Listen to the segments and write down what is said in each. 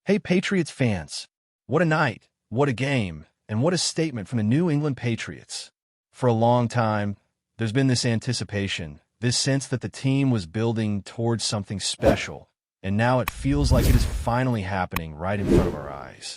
Hey, Patriots fans. What a night, what a game, and what a statement from the New England Patriots. For a long time, there's been this anticipation, this sense that the team was building towards something special, and now it feels like it is finally happening right in front of our eyes.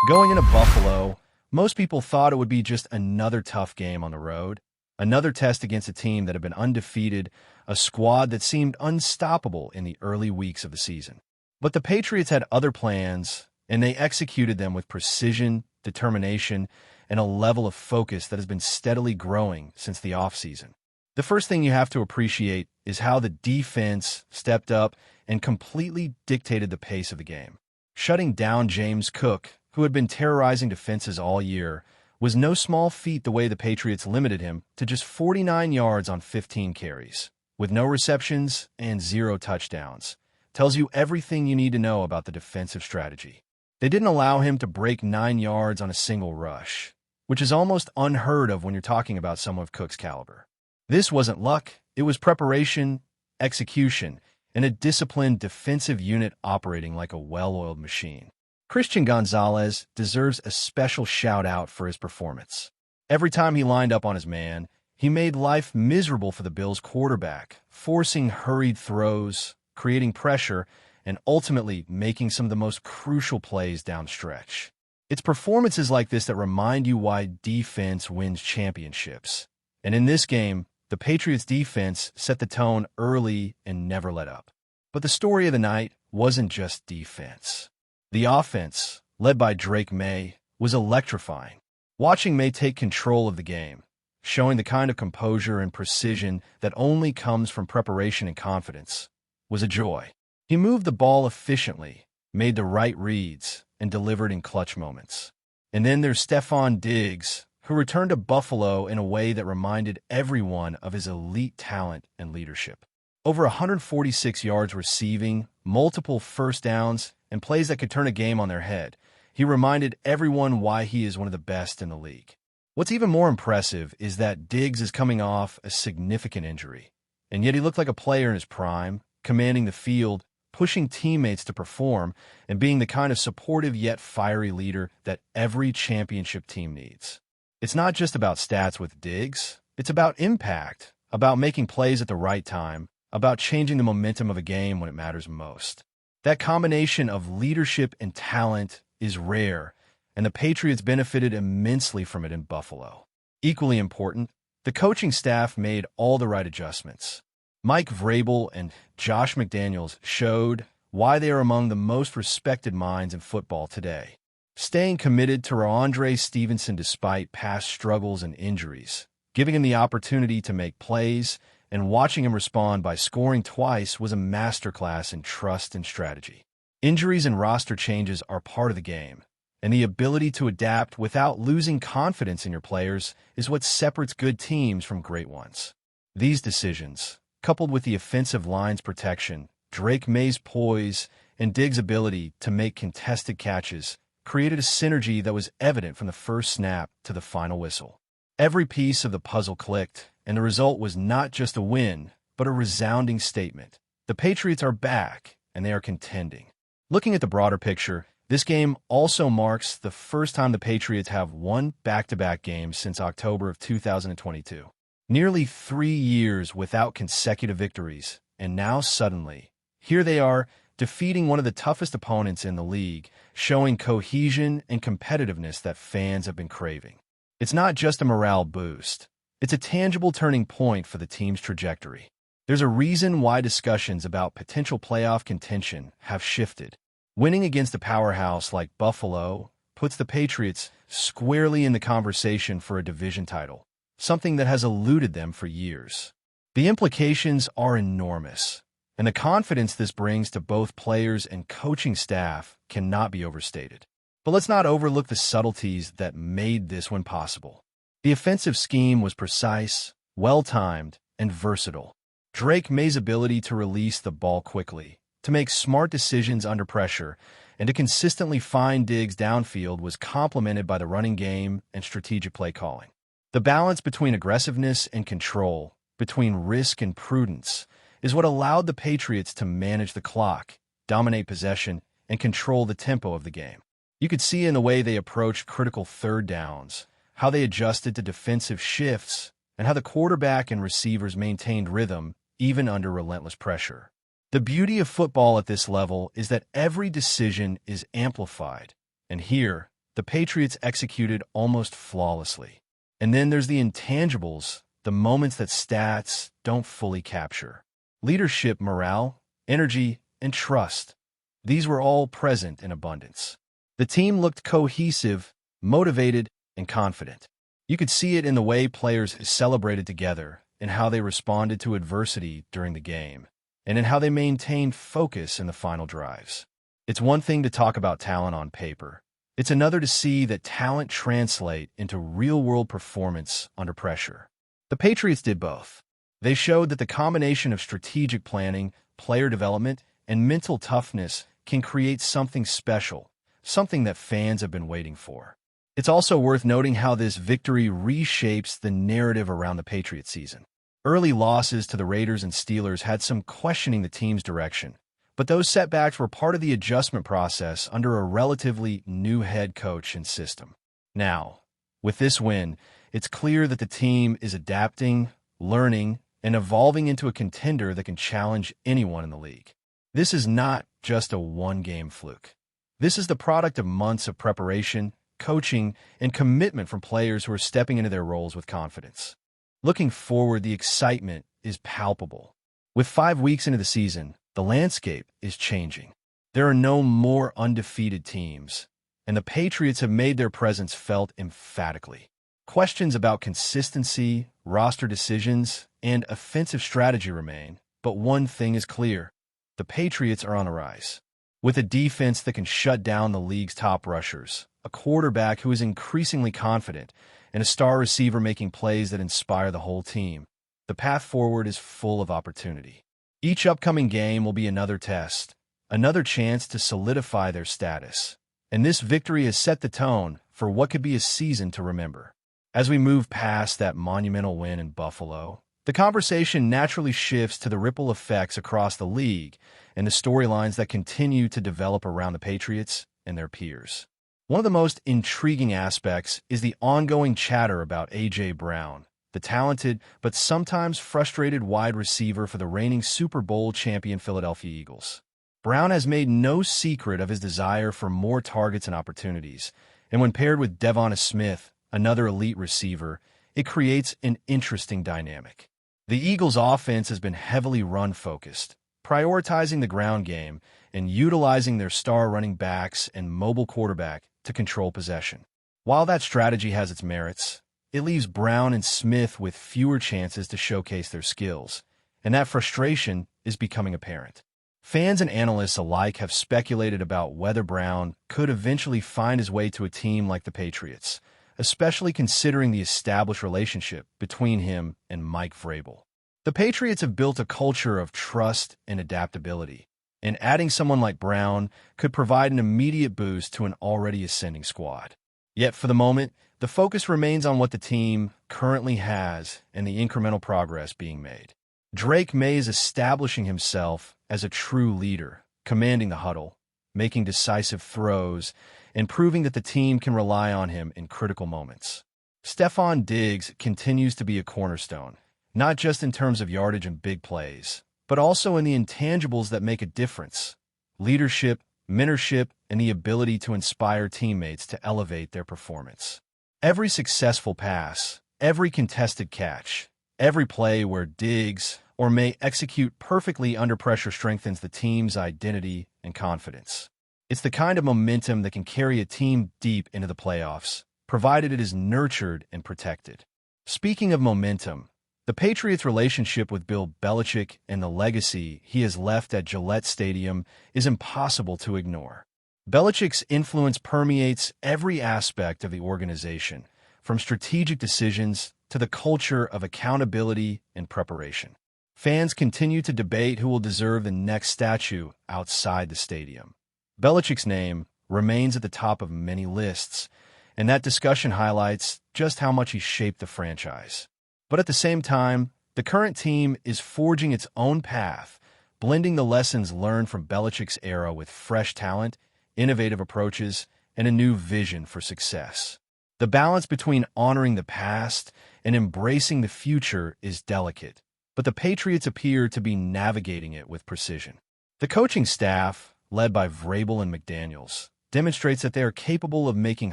Going into Buffalo, most people thought it would be just another tough game on the road, another test against a team that had been undefeated, a squad that seemed unstoppable in the early weeks of the season. But the Patriots had other plans, and they executed them with precision, determination, and a level of focus that has been steadily growing since the offseason. The first thing you have to appreciate is how the defense stepped up and completely dictated the pace of the game. Shutting down James Cook, who had been terrorizing defenses all year, was no small feat the way the Patriots limited him to just 49 yards on 15 carries, with no receptions and 0 touchdowns. Tells you everything you need to know about the defensive strategy. They didn't allow him to break 9 yards on a single rush, which is almost unheard of when you're talking about someone of Cook's caliber. This wasn't luck, it was preparation, execution, and a disciplined defensive unit operating like a well-oiled machine. Christian Gonzalez deserves a special shout-out for his performance. Every time he lined up on his man, he made life miserable for the Bills' quarterback, forcing hurried throws, creating pressure, and ultimately making some of the most crucial plays down the stretch. It's performances like this that remind you why defense wins championships. And in this game, the Patriots' defense set the tone early and never let up. But the story of the night wasn't just defense. The offense, led by Drake May, was electrifying. Watching May take control of the game, showing the kind of composure and precision that only comes from preparation and confidence, was a joy. He moved the ball efficiently, made the right reads, and delivered in clutch moments. And then there's Stefon Diggs, who returned to Buffalo in a way that reminded everyone of his elite talent and leadership. Over 146 yards receiving, multiple first downs, and plays that could turn a game on their head, he reminded everyone why he is one of the best in the league. What's even more impressive is that Diggs is coming off a significant injury, and yet he looked like a player in his prime, commanding the field, pushing teammates to perform, and being the kind of supportive yet fiery leader that every championship team needs. It's not just about stats with Diggs, it's about impact, about making plays at the right time, about changing the momentum of a game when it matters most. That combination of leadership and talent is rare, and the Patriots benefited immensely from it in Buffalo. Equally important, the coaching staff made all the right adjustments. Mike Vrabel and Josh McDaniels showed why they are among the most respected minds in football today. Staying committed to Ramondre Stevenson despite past struggles and injuries, giving him the opportunity to make plays, and watching him respond by scoring twice was a masterclass in trust and strategy. Injuries and roster changes are part of the game, and the ability to adapt without losing confidence in your players is what separates good teams from great ones. These decisions, coupled with the offensive line's protection, Drake May's poise, and Diggs' ability to make contested catches, created a synergy that was evident from the first snap to the final whistle. Every piece of the puzzle clicked, and the result was not just a win, but a resounding statement. The Patriots are back, and they are contending. Looking at the broader picture, this game also marks the first time the Patriots have won back-to-back games since October of 2022. Nearly 3 years without consecutive victories, and now suddenly, here they are, defeating one of the toughest opponents in the league, showing cohesion and competitiveness that fans have been craving. It's not just a morale boost. It's a tangible turning point for the team's trajectory. There's a reason why discussions about potential playoff contention have shifted. Winning against a powerhouse like Buffalo puts the Patriots squarely in the conversation for a division title, something that has eluded them for years. The implications are enormous, and the confidence this brings to both players and coaching staff cannot be overstated. But let's not overlook the subtleties that made this one possible. The offensive scheme was precise, well-timed, and versatile. Drake May's ability to release the ball quickly, to make smart decisions under pressure, and to consistently find Diggs downfield was complemented by the running game and strategic play calling. The balance between aggressiveness and control, between risk and prudence, is what allowed the Patriots to manage the clock, dominate possession, and control the tempo of the game. You could see in the way they approached critical third downs, how they adjusted to defensive shifts, and how the quarterback and receivers maintained rhythm even under relentless pressure. The beauty of football at this level is that every decision is amplified, and here, the Patriots executed almost flawlessly. And then there's the intangibles, the moments that stats don't fully capture. Leadership, morale, energy, and trust. These were all present in abundance. The team looked cohesive, motivated, and confident. You could see it in the way players celebrated together, in how they responded to adversity during the game, and in how they maintained focus in the final drives. It's one thing to talk about talent on paper. It's another to see that talent translate into real-world performance under pressure. The Patriots did both. They showed that the combination of strategic planning, player development, and mental toughness can create something special, something that fans have been waiting for. It's also worth noting how this victory reshapes the narrative around the Patriots season. Early losses to the Raiders and Steelers had some questioning the team's direction, but those setbacks were part of the adjustment process under a relatively new head coach and system. Now, with this win, it's clear that the team is adapting, learning, and evolving into a contender that can challenge anyone in the league. This is not just a one-game fluke. This is the product of months of preparation, coaching, and commitment from players who are stepping into their roles with confidence. Looking forward, the excitement is palpable. With 5 weeks into the season, the landscape is changing. There are no more undefeated teams, and the Patriots have made their presence felt emphatically. Questions about consistency, roster decisions, and offensive strategy remain, but one thing is clear. The Patriots are on a rise. With a defense that can shut down the league's top rushers, a quarterback who is increasingly confident, and a star receiver making plays that inspire the whole team, the path forward is full of opportunity. Each upcoming game will be another test, another chance to solidify their status. And this victory has set the tone for what could be a season to remember. As we move past that monumental win in Buffalo, the conversation naturally shifts to the ripple effects across the league and the storylines that continue to develop around the Patriots and their peers. One of the most intriguing aspects is the ongoing chatter about A.J. Brown, the talented but sometimes frustrated wide receiver for the reigning Super Bowl champion Philadelphia Eagles. Brown has made no secret of his desire for more targets and opportunities, and when paired with Devonta Smith, another elite receiver, it creates an interesting dynamic. The Eagles' offense has been heavily run-focused, prioritizing the ground game and utilizing their star running backs and mobile quarterback to control possession. While that strategy has its merits, it leaves Brown and Smith with fewer chances to showcase their skills, and that frustration is becoming apparent. Fans and analysts alike have speculated about whether Brown could eventually find his way to a team like the Patriots, especially considering the established relationship between him and Mike Vrabel. The Patriots have built a culture of trust and adaptability, and adding someone like Brown could provide an immediate boost to an already ascending squad. Yet for the moment, the focus remains on what the team currently has and the incremental progress being made. Drake May is establishing himself as a true leader, commanding the huddle, making decisive throws, and proving that the team can rely on him in critical moments. Stephon Diggs continues to be a cornerstone, not just in terms of yardage and big plays, but also in the intangibles that make a difference: leadership, mentorship, and the ability to inspire teammates to elevate their performance. Every successful pass, every contested catch, every play where Diggs or May execute perfectly under pressure strengthens the team's identity and confidence. It's the kind of momentum that can carry a team deep into the playoffs, provided it is nurtured and protected. Speaking of momentum, the Patriots' relationship with Bill Belichick and the legacy he has left at Gillette Stadium is impossible to ignore. Belichick's influence permeates every aspect of the organization, from strategic decisions to the culture of accountability and preparation. Fans continue to debate who will deserve the next statue outside the stadium. Belichick's name remains at the top of many lists, and that discussion highlights just how much he shaped the franchise. But at the same time, the current team is forging its own path, blending the lessons learned from Belichick's era with fresh talent, innovative approaches, and a new vision for success. The balance between honoring the past and embracing the future is delicate, but the Patriots appear to be navigating it with precision. The coaching staff, led by Vrabel and McDaniels, demonstrates that they are capable of making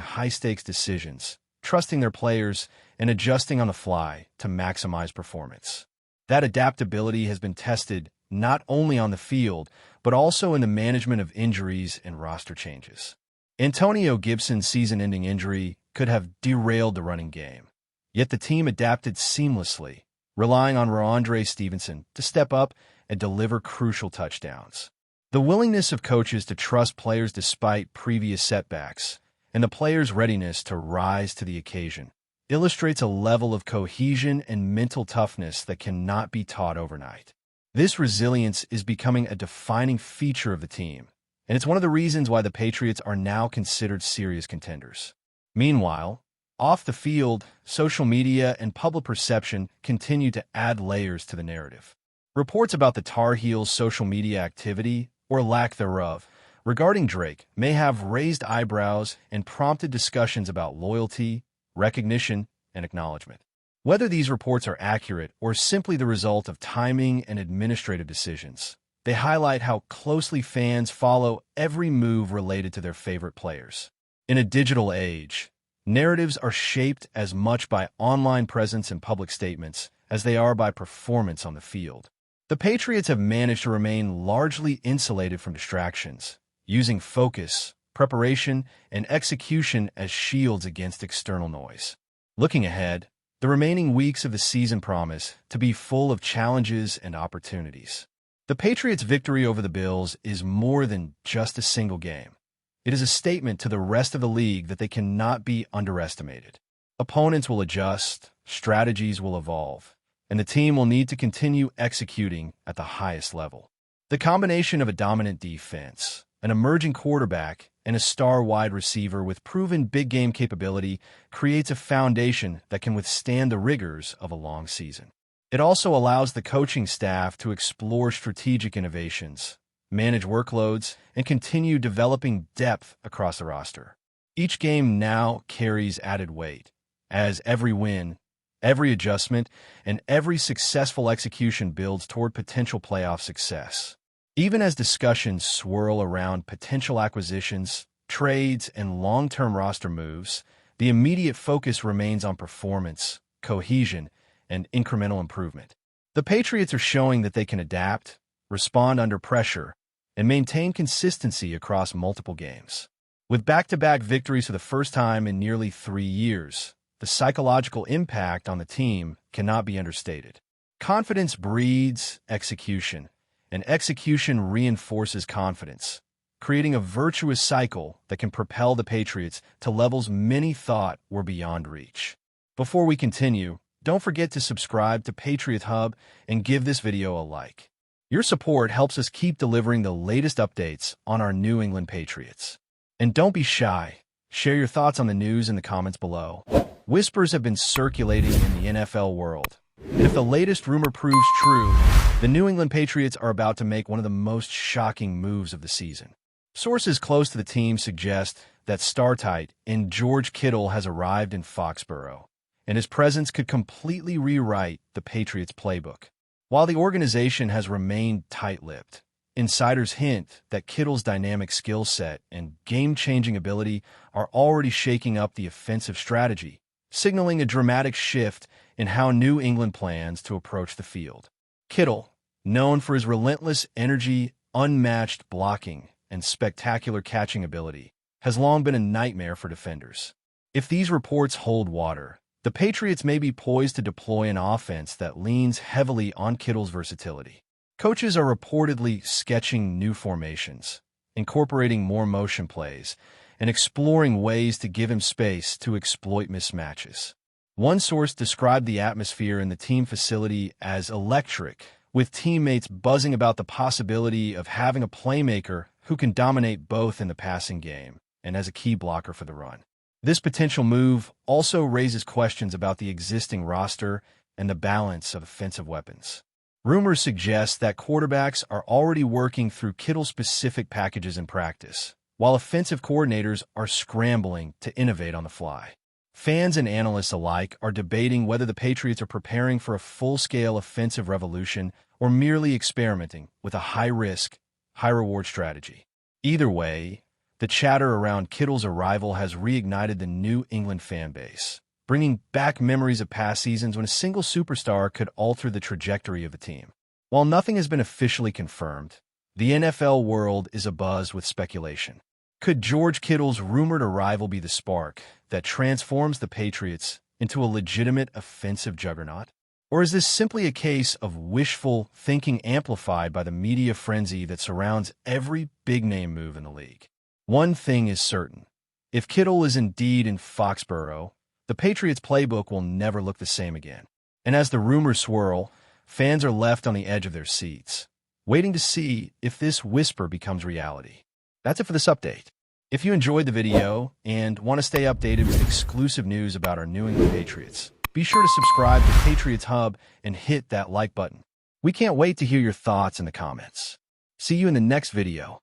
high-stakes decisions, trusting their players, and adjusting on the fly to maximize performance. That adaptability has been tested not only on the field, but also in the management of injuries and roster changes. Antonio Gibson's season-ending injury could have derailed the running game, yet the team adapted seamlessly, relying on Ramondre Stevenson to step up and deliver crucial touchdowns. The willingness of coaches to trust players despite previous setbacks and the players' readiness to rise to the occasion illustrates a level of cohesion and mental toughness that cannot be taught overnight. This resilience is becoming a defining feature of the team, and it's one of the reasons why the Patriots are now considered serious contenders. Meanwhile, off the field, social media and public perception continue to add layers to the narrative. Reports about the Tar Heels' social media activity, or lack thereof, regarding Drake may have raised eyebrows and prompted discussions about loyalty, recognition, and acknowledgement. Whether these reports are accurate or simply the result of timing and administrative decisions, they highlight how closely fans follow every move related to their favorite players. In a digital age, narratives are shaped as much by online presence and public statements as they are by performance on the field. The Patriots have managed to remain largely insulated from distractions, using focus, preparation, and execution as shields against external noise. Looking ahead, the remaining weeks of the season promise to be full of challenges and opportunities. The Patriots' victory over the Bills is more than just a single game. It is a statement to the rest of the league that they cannot be underestimated. Opponents will adjust, strategies will evolve, and the team will need to continue executing at the highest level. The combination of a dominant defense, an emerging quarterback, and a star wide receiver with proven big-game capability creates a foundation that can withstand the rigors of a long season. It also allows the coaching staff to explore strategic innovations, manage workloads, and continue developing depth across the roster. Each game now carries added weight, as every win, every adjustment, and every successful execution builds toward potential playoff success. Even as discussions swirl around potential acquisitions, trades, and long-term roster moves, the immediate focus remains on performance, cohesion, and incremental improvement. The Patriots are showing that they can adapt, respond under pressure, and maintain consistency across multiple games. With back-to-back victories for the first time in nearly 3 years, the psychological impact on the team cannot be understated. Confidence breeds execution, and execution reinforces confidence, creating a virtuous cycle that can propel the Patriots to levels many thought were beyond reach. Before we continue, don't forget to subscribe to Patriots Hub and give this video a like. Your support helps us keep delivering the latest updates on our New England Patriots. And don't be shy. Share your thoughts on the news in the comments below. Whispers have been circulating in the NFL world, and if the latest rumor proves true, the New England Patriots are about to make one of the most shocking moves of the season. Sources close to the team suggest that star tight end George Kittle has arrived in Foxborough, and his presence could completely rewrite the Patriots' playbook. While the organization has remained tight-lipped, insiders hint that Kittle's dynamic skill set and game-changing ability are already shaking up the offensive strategy, signaling a dramatic shift in how New England plans to approach the field. Kittle, known for his relentless energy, unmatched blocking, and spectacular catching ability, has long been a nightmare for defenders. If these reports hold water, the Patriots may be poised to deploy an offense that leans heavily on Kittle's versatility. Coaches are reportedly sketching new formations, incorporating more motion plays, and exploring ways to give him space to exploit mismatches. One source described the atmosphere in the team facility as electric, with teammates buzzing about the possibility of having a playmaker who can dominate both in the passing game and as a key blocker for the run. This potential move also raises questions about the existing roster and the balance of offensive weapons. Rumors suggest that quarterbacks are already working through Kittle-specific packages in practice, while offensive coordinators are scrambling to innovate on the fly. Fans and analysts alike are debating whether the Patriots are preparing for a full-scale offensive revolution or merely experimenting with a high-risk, high-reward strategy. Either way, the chatter around Kittle's arrival has reignited the New England fan base, bringing back memories of past seasons when a single superstar could alter the trajectory of a team. While nothing has been officially confirmed, the NFL world is abuzz with speculation. Could George Kittle's rumored arrival be the spark that transforms the Patriots into a legitimate offensive juggernaut? Or is this simply a case of wishful thinking amplified by the media frenzy that surrounds every big-name move in the league? One thing is certain. If Kittle is indeed in Foxborough, the Patriots playbook will never look the same again. And as the rumors swirl, fans are left on the edge of their seats, waiting to see if this whisper becomes reality. That's it for this update. If you enjoyed the video and want to stay updated with exclusive news about our New England Patriots, be sure to subscribe to Patriots Hub and hit that like button. We can't wait to hear your thoughts in the comments. See you in the next video.